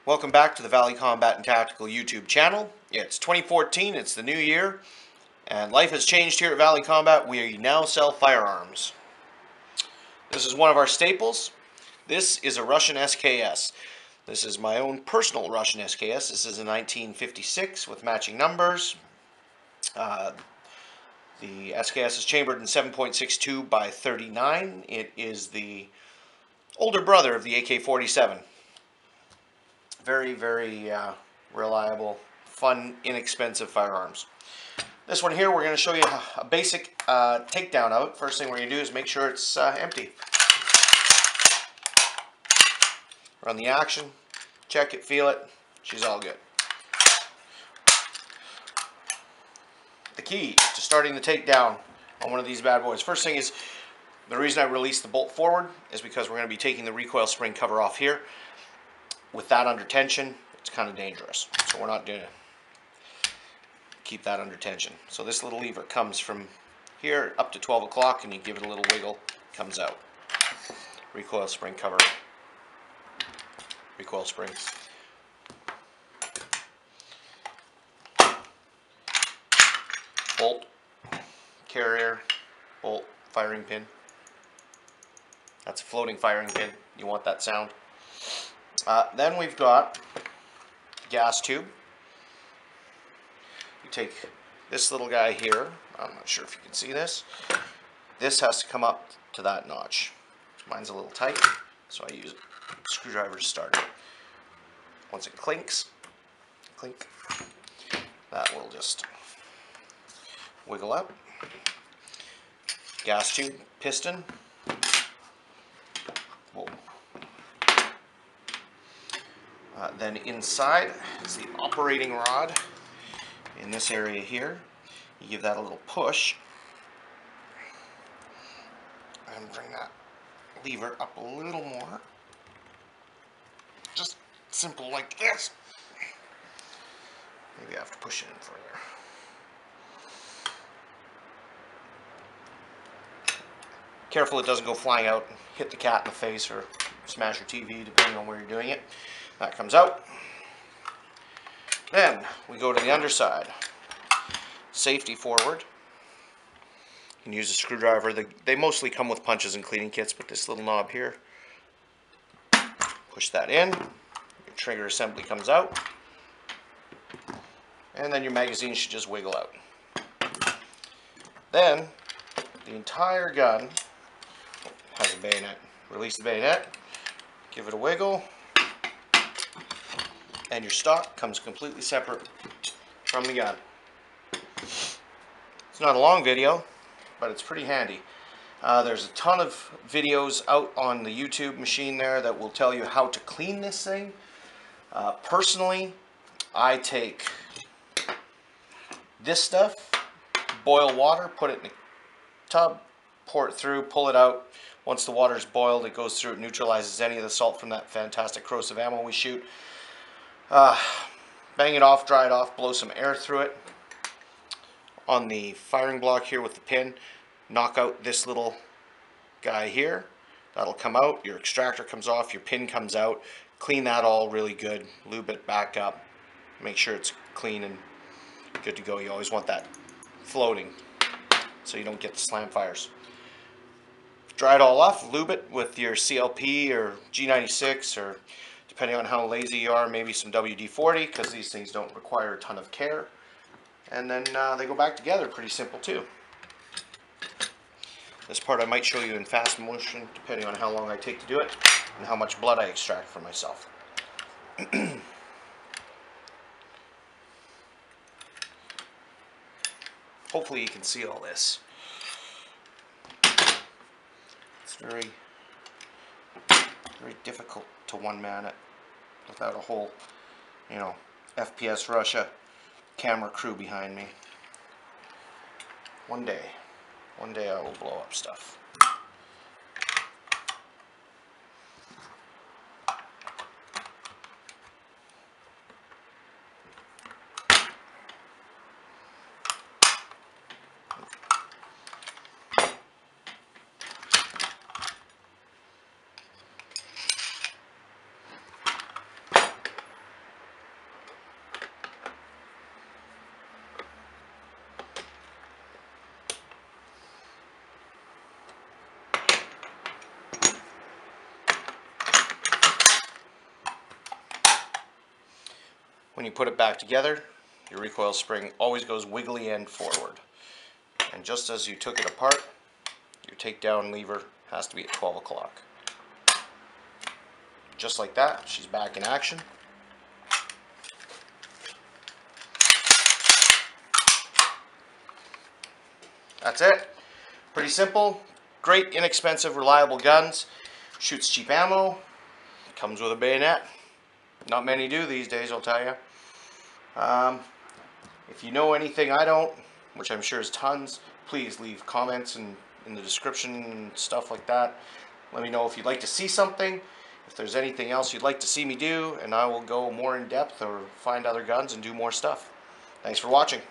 Welcome back to the Valley Combat and Tactical YouTube channel. It's 2014, it's the new year, and life has changed here at Valley Combat. We now sell firearms. This is one of our staples. This is a Russian SKS. This is my own personal Russian SKS. This is a 1956 with matching numbers. The SKS is chambered in 7.62 by 39. It is the older brother of the AK-47. Very, very reliable, fun, inexpensive firearms. This one here, we're going to show you a basic takedown of it. First thing we're going to do is make sure it's empty. Run the action, check it, feel it. She's all good. The key to starting the takedown on one of these bad boys. First thing is, the reason I released the bolt forward is because we're going to be taking the recoil spring cover off here. With that under tension, it's kind of dangerous. So we're not going to keep that under tension. So this little lever comes from here up to 12 o'clock and you give it a little wiggle, comes out. Recoil spring cover. Recoil spring. Bolt, carrier, bolt, firing pin. That's a floating firing pin. You want that sound. Then we've got gas tube. You take this little guy here. I'm not sure if you can see this. This has to come up to that notch. Mine's a little tight, so I use a screwdriver to start it. Once it clinks, clink, that will just wiggle up. Gas tube, piston. Whoa. Then inside is the operating rod in this area here. You give that a little push and bring that lever up a little more. Just simple like this. Maybe I have to push it in further. Careful it doesn't go flying out and hit the cat in the face or smash your TV depending on where you're doing it. That comes out. Then we go to the underside. Safety forward. You can use a screwdriver. They mostly come with punches and cleaning kits, but this little knob here, push that in. Your trigger assembly comes out. And then your magazine should just wiggle out. Then the entire gun has a bayonet. Release the bayonet, give it a wiggle, and your stock comes completely separate from the gun. It's not a long video, but it's pretty handy. There's a ton of videos out on the YouTube machine there that will tell you how to clean this thing. Personally, I take this stuff, boil water, put it in a tub, pour it through, pull it out. Once the water is boiled, it goes through, it neutralizes any of the salt from that fantastic corrosive ammo we shoot. Bang it off, dry it off, blow some air through it. On the firing block here with the pin, knock out this little guy here. That'll come out, your extractor comes off, your pin comes out. Clean that all really good, lube it back up. Make sure it's clean and good to go. You always want that floating so you don't get the slam fires. Dry it all off, lube it with your CLP or G96 or depending on how lazy you are, maybe some WD-40 because these things don't require a ton of care. And then they go back together, pretty simple too. This part I might show you in fast motion depending on how long I take to do it and how much blood I extract from myself. Hopefully you can see all this. It's very difficult to one-man it without a whole, FPS Russia camera crew behind me. One day I will blow up stuff. When you put it back together, your recoil spring always goes wiggly end forward. And just as you took it apart, your takedown lever has to be at 12 o'clock. Just like that, she's back in action. That's it. Pretty simple. Great, inexpensive, reliable guns. Shoots cheap ammo. Comes with a bayonet. Not many do these days, I'll tell you. If you know anything I don't, which I'm sure is tons, please leave comments in the description and stuff like that. Let me know if you'd like to see something, if there's anything else you'd like to see me do, and I will go more in depth or find other guns and do more stuff. Thanks for watching.